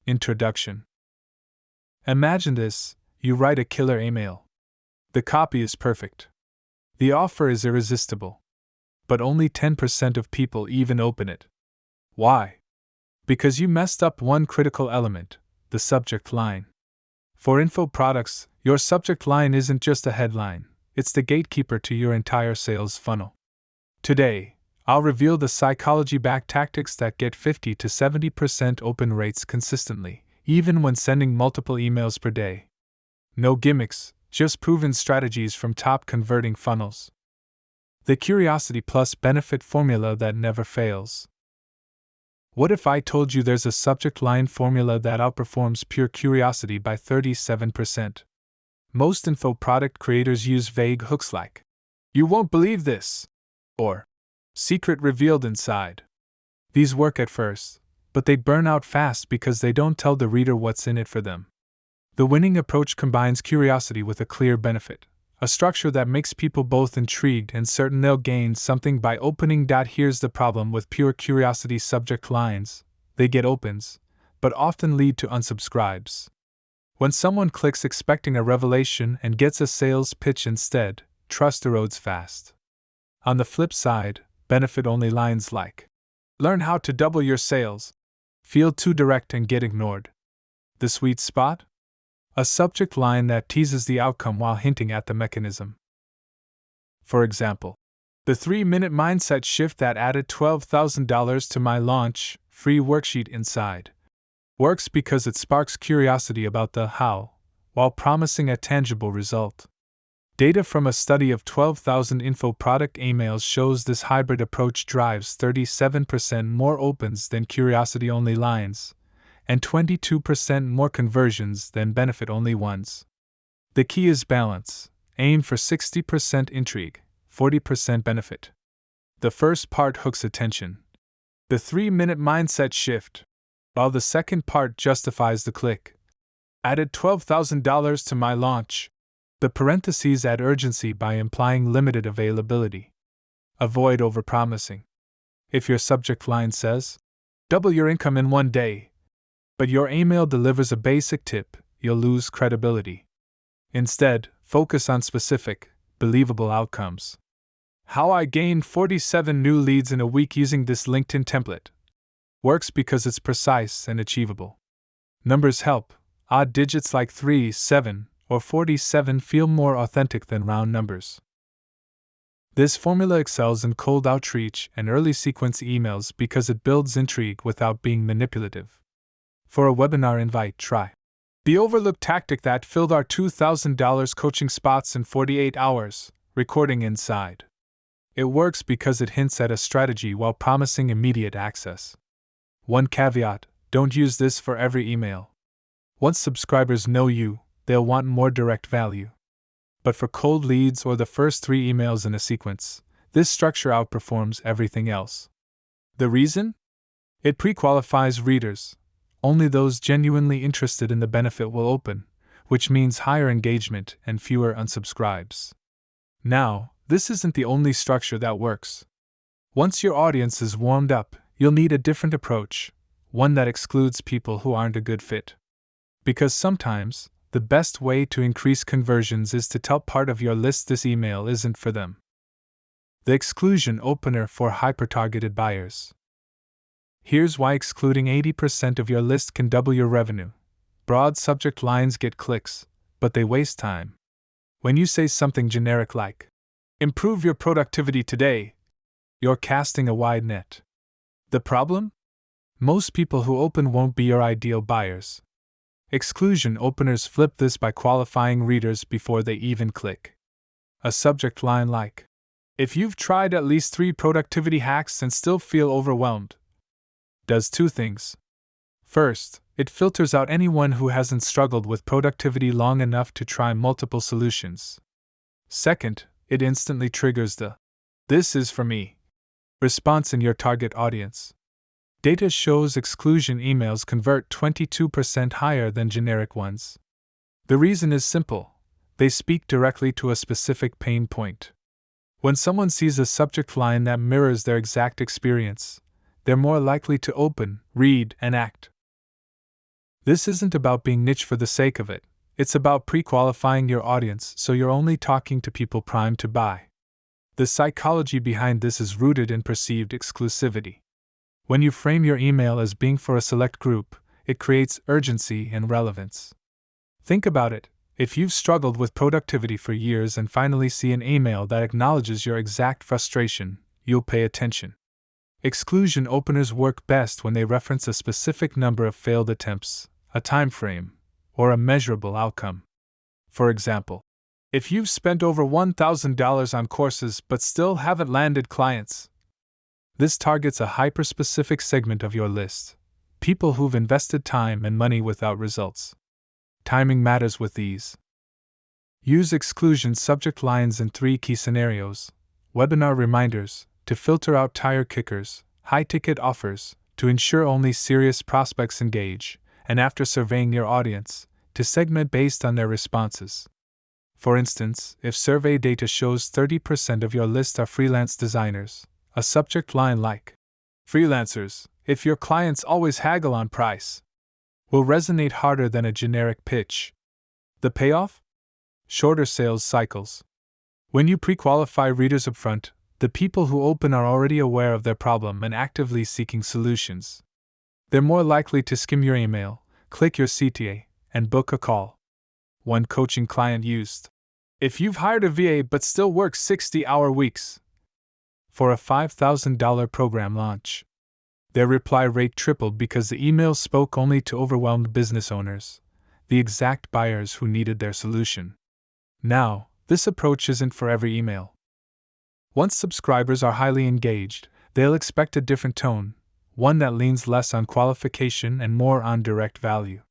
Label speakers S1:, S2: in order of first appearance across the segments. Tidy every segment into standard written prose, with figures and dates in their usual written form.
S1: Introduction. Imagine this: you write a killer email. The copy is perfect. The offer is irresistible. But only 10% of people even open it. Why? Because you messed up one critical element: the subject line. For info products, your subject line isn't just a headline, it's the gatekeeper to your entire sales funnel. Today, I'll reveal the psychology-backed tactics that get 50 to 70% open rates consistently, even when sending multiple emails per day. No gimmicks, just proven strategies from top converting funnels. The Curiosity Plus benefit formula that never fails. What if I told you there's a subject line formula that outperforms pure curiosity by 37%? Most info product creators use vague hooks like, "You won't believe this," or "Secret revealed inside." These work at first, but they burn out fast because they don't tell the reader what's in it for them. The winning approach combines curiosity with a clear benefit, a structure that makes people both intrigued and certain they'll gain something by opening. Here's the problem with pure curiosity subject lines: they get opens, but often lead to unsubscribes. When someone clicks expecting a revelation and gets a sales pitch instead, trust erodes fast. On the flip side, benefit-only lines like, "Learn how to double your sales," feel too direct and get ignored. The sweet spot? A subject line that teases the outcome while hinting at the mechanism. For example, "The 3-minute mindset shift that added $12,000 to my launch," free worksheet inside, works because it sparks curiosity about the how, while promising a tangible result. Data from a study of 12,000 info product emails shows this hybrid approach drives 37% more opens than curiosity-only lines, and 22% more conversions than benefit-only ones. The key is balance. Aim for 60% intrigue, 40% benefit. The first part hooks attention, the 3-minute mindset shift, while the second part justifies the click. Added $12,000 to my launch. The parentheses add urgency by implying limited availability. Avoid overpromising. If your subject line says, "Double your income in 1 day," but your email delivers a basic tip, you'll lose credibility. Instead, focus on specific, believable outcomes. "How I gained 47 new leads in a week using this LinkedIn template." Works because it's precise and achievable. Numbers help. Odd digits like 3, 7, or 47 feel more authentic than round numbers. This formula excels in cold outreach and early sequence emails because it builds intrigue without being manipulative. For a webinar invite, try the overlooked tactic that filled our $2,000 coaching spots in 48 hours, recording inside. It works because it hints at a strategy while promising immediate access. One caveat: don't use this for every email. Once subscribers know you, they'll want more direct value. But for cold leads or the first 3 emails in a sequence, this structure outperforms everything else. The reason? It pre-qualifies readers. Only those genuinely interested in the benefit will open, which means higher engagement and fewer unsubscribes. Now, this isn't the only structure that works. Once your audience is warmed up, you'll need a different approach, one that excludes people who aren't a good fit. Because sometimes, the best way to increase conversions is to tell part of your list this email isn't for them. The exclusion opener for hyper-targeted buyers. Here's why excluding 80% of your list can double your revenue. Broad subject lines get clicks, but they waste time. When you say something generic like, "Improve your productivity today," you're casting a wide net. The problem? Most people who open won't be your ideal buyers. Exclusion openers flip this by qualifying readers before they even click. A subject line like, "If you've tried at least 3 productivity hacks and still feel overwhelmed," does 2 things. First, it filters out anyone who hasn't struggled with productivity long enough to try multiple solutions. Second, it instantly triggers the "this is for me" response in your target audience. Data shows exclusion emails convert 22% higher than generic ones. The reason is simple: they speak directly to a specific pain point. When someone sees a subject line that mirrors their exact experience, they're more likely to open, read, and act. This isn't about being niche for the sake of it, it's about pre-qualifying your audience so you're only talking to people primed to buy. The psychology behind this is rooted in perceived exclusivity. When you frame your email as being for a select group, it creates urgency and relevance. Think about it. If you've struggled with productivity for years and finally see an email that acknowledges your exact frustration, you'll pay attention. Exclusion openers work best when they reference a specific number of failed attempts, a time frame, or a measurable outcome. For example, if you've spent over $1,000 on courses but still haven't landed clients, this targets a hyper-specific segment of your list, people who've invested time and money without results. Timing matters with these. Use exclusion subject lines in 3 key scenarios: webinar reminders, to filter out tire kickers, high-ticket offers, to ensure only serious prospects engage, and after surveying your audience, to segment based on their responses. For instance, if survey data shows 30% of your list are freelance designers, a subject line like "Freelancers, if your clients always haggle on price," will resonate harder than a generic pitch. The payoff? Shorter sales cycles. When you pre-qualify readers upfront, the people who open are already aware of their problem and actively seeking solutions. They're more likely to skim your email, click your CTA, and book a call. One coaching client used, "If you've hired a VA but still work 60-hour weeks," for a $5,000 program launch. Their reply rate tripled because the email spoke only to overwhelmed business owners, the exact buyers who needed their solution. Now, this approach isn't for every email. Once subscribers are highly engaged, they'll expect a different tone, one that leans less on qualification and more on direct value.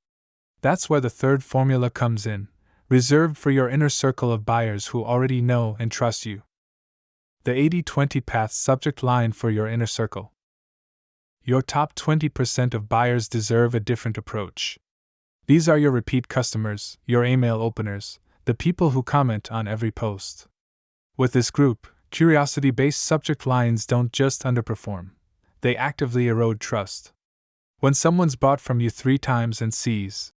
S1: That's where the third formula comes in, reserved for your inner circle of buyers who already know and trust you. The 80-20 path subject line for your inner circle. Your top 20% of buyers deserve a different approach. These are your repeat customers, your email openers, the people who comment on every post. With this group, curiosity-based subject lines don't just underperform, they actively erode trust. When someone's bought from you 3 times and sees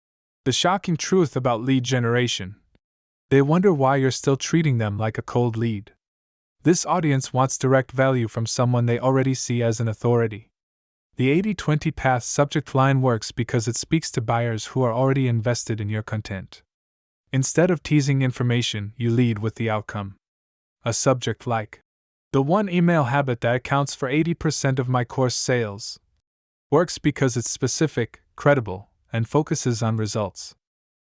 S1: the shocking truth about lead generation, they wonder why you're still treating them like a cold lead. This audience wants direct value from someone they already see as an authority. The 80-20 path subject line works because it speaks to buyers who are already invested in your content. Instead of teasing information, you lead with the outcome. A subject like, "The one email habit that accounts for 80% of my course sales," works because it's specific, credible, and focuses on results.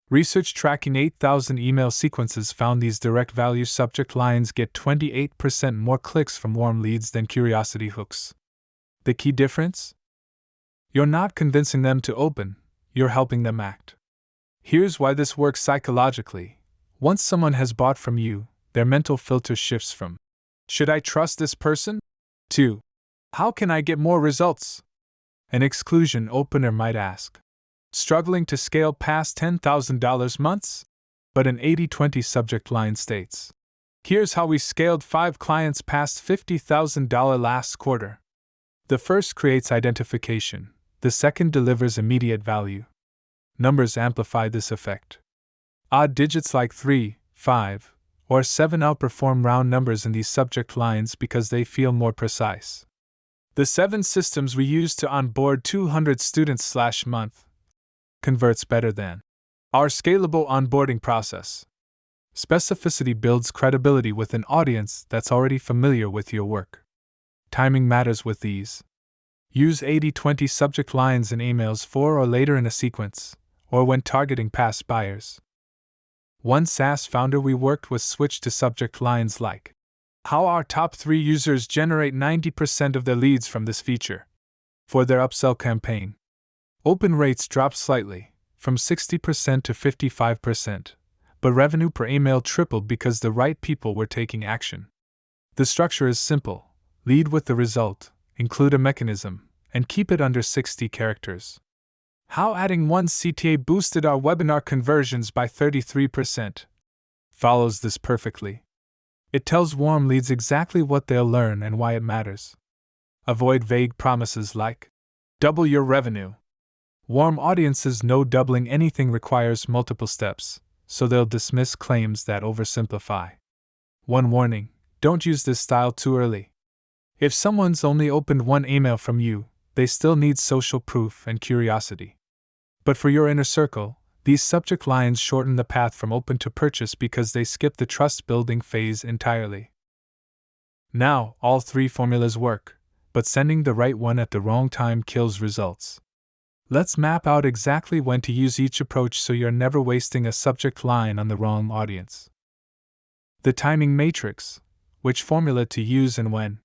S1: Research tracking 8,000 email sequences found these direct value subject lines get 28% more clicks from warm leads than curiosity hooks. The key difference? You're not convincing them to open, you're helping them act. Here's why this works psychologically. Once someone has bought from you, their mental filter shifts from, "Should I trust this person?" to, "How can I get more results?" An exclusion opener might ask, "Struggling to scale past $10,000 months?" But an 80-20 subject line states, "Here's how we scaled 5 clients past $50,000 last quarter." The first creates identification, the second delivers immediate value. Numbers amplify this effect. Odd digits like 3, 5, or 7 outperform round numbers in these subject lines because they feel more precise. The 7 systems we use to onboard 200 students/month converts better than our scalable onboarding process. Specificity builds credibility with an audience that's already familiar with your work. Timing matters with these. Use 80-20 subject lines in emails 4 or later in a sequence, or when targeting past buyers. One SaaS founder we worked with switched to subject lines like, "How our top 3 users generate 90% of their leads from this feature." For their upsell campaign, open rates dropped slightly, from 60% to 55%, but revenue per email tripled because the right people were taking action. The structure is simple: lead with the result, include a mechanism, and keep it under 60 characters. How adding one CTA boosted our webinar conversions by 33% follows this perfectly. It tells warm leads exactly what they'll learn and why it matters. Avoid vague promises like, "Double your revenue," Warm audiences know doubling anything requires multiple steps, so they'll dismiss claims that oversimplify. One warning: don't use this style too early. If someone's only opened one email from you, they still need social proof and curiosity. But for your inner circle, these subject lines shorten the path from open to purchase because they skip the trust-building phase entirely. Now, all three formulas work, but sending the right one at the wrong time kills results. Let's map out exactly when to use each approach so you're never wasting a subject line on the wrong audience. The timing matrix: which formula to use and when.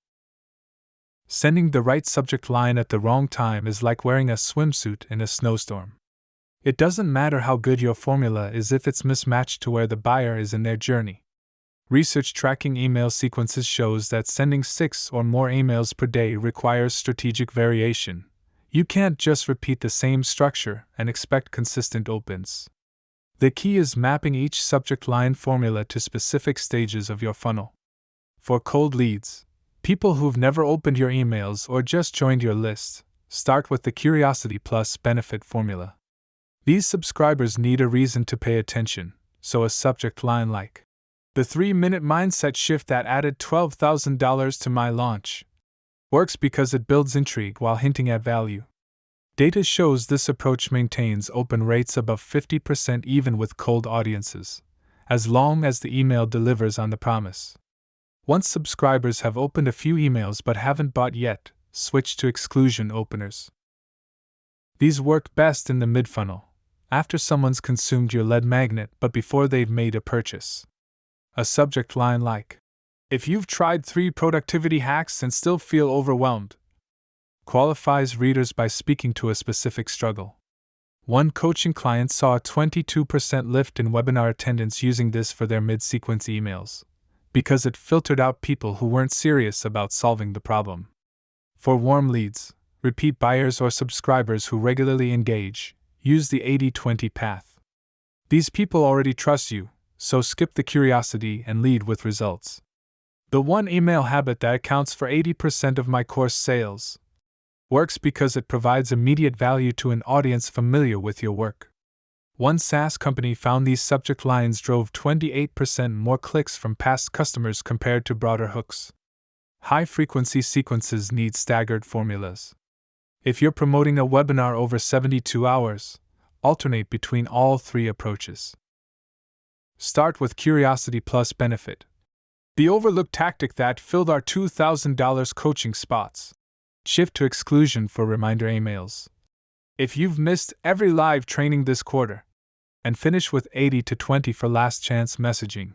S1: Sending the right subject line at the wrong time is like wearing a swimsuit in a snowstorm. It doesn't matter how good your formula is if it's mismatched to where the buyer is in their journey. Research tracking email sequences shows that sending 6 or more emails per day requires strategic variation. You can't just repeat the same structure and expect consistent opens. The key is mapping each subject line formula to specific stages of your funnel. For cold leads, people who've never opened your emails or just joined your list, start with the Curiosity Plus benefit formula. These subscribers need a reason to pay attention, so a subject line like, "The 3-minute mindset shift that added $12,000 to my launch," works because it builds intrigue while hinting at value. Data shows this approach maintains open rates above 50% even with cold audiences, as long as the email delivers on the promise. Once subscribers have opened a few emails but haven't bought yet, switch to exclusion openers. These work best in the mid-funnel, after someone's consumed your lead magnet but before they've made a purchase. A subject line like, "If you've tried 3 productivity hacks and still feel overwhelmed," qualifies readers by speaking to a specific struggle. One coaching client saw a 22% lift in webinar attendance using this for their mid-sequence emails, because it filtered out people who weren't serious about solving the problem. For warm leads, repeat buyers or subscribers who regularly engage, use the 80-20 path. These people already trust you, so skip the curiosity and lead with results. The one email habit that accounts for 80% of my course sales works because it provides immediate value to an audience familiar with your work. One SaaS company found these subject lines drove 28% more clicks from past customers compared to broader hooks. High-frequency sequences need staggered formulas. If you're promoting a webinar over 72 hours, alternate between all 3 approaches. Start with Curiosity Plus benefit, the overlooked tactic that filled our $2,000 coaching spots. Shift to exclusion for reminder emails. If you've missed every live training this quarter, and finish with 80-20 for last chance messaging.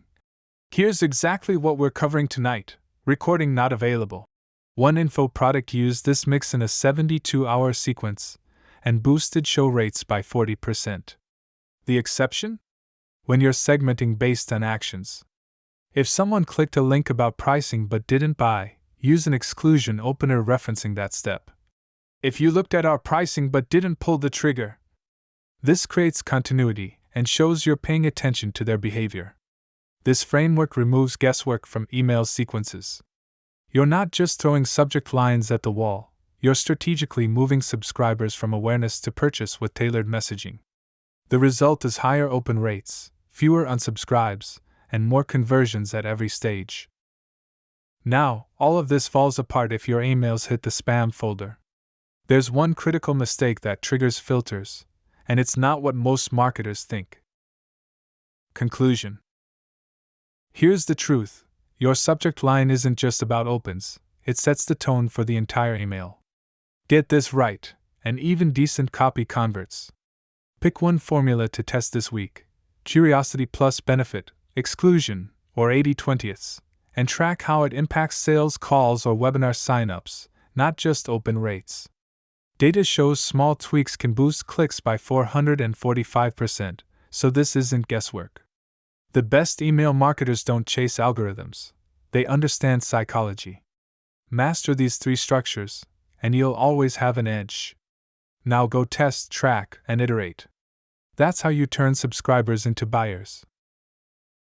S1: Here's exactly what we're covering tonight. Recording not available. One info product used this mix in a 72-hour sequence and boosted show rates by 40%. The exception? When you're segmenting based on actions. If someone clicked a link about pricing but didn't buy, use an exclusion opener referencing that step. If you looked at our pricing but didn't pull the trigger, this creates continuity and shows you're paying attention to their behavior. This framework removes guesswork from email sequences. You're not just throwing subject lines at the wall, you're strategically moving subscribers from awareness to purchase with tailored messaging. The result is higher open rates, fewer unsubscribes, and more conversions at every stage. Now, all of this falls apart if your emails hit the spam folder. There's one critical mistake that triggers filters, and it's not what most marketers think. Conclusion. Here's the truth. Your subject line isn't just about opens, it sets the tone for the entire email. Get this right, and even decent copy converts. Pick one formula to test this week: Curiosity Plus benefit, exclusion, or 80/20ths, and track how it impacts sales calls or webinar signups, not just open rates. Data shows small tweaks can boost clicks by 445%, so this isn't guesswork. The best email marketers don't chase algorithms, they understand psychology. Master these 3 structures, and you'll always have an edge. Now go test, track, and iterate. That's how you turn subscribers into buyers.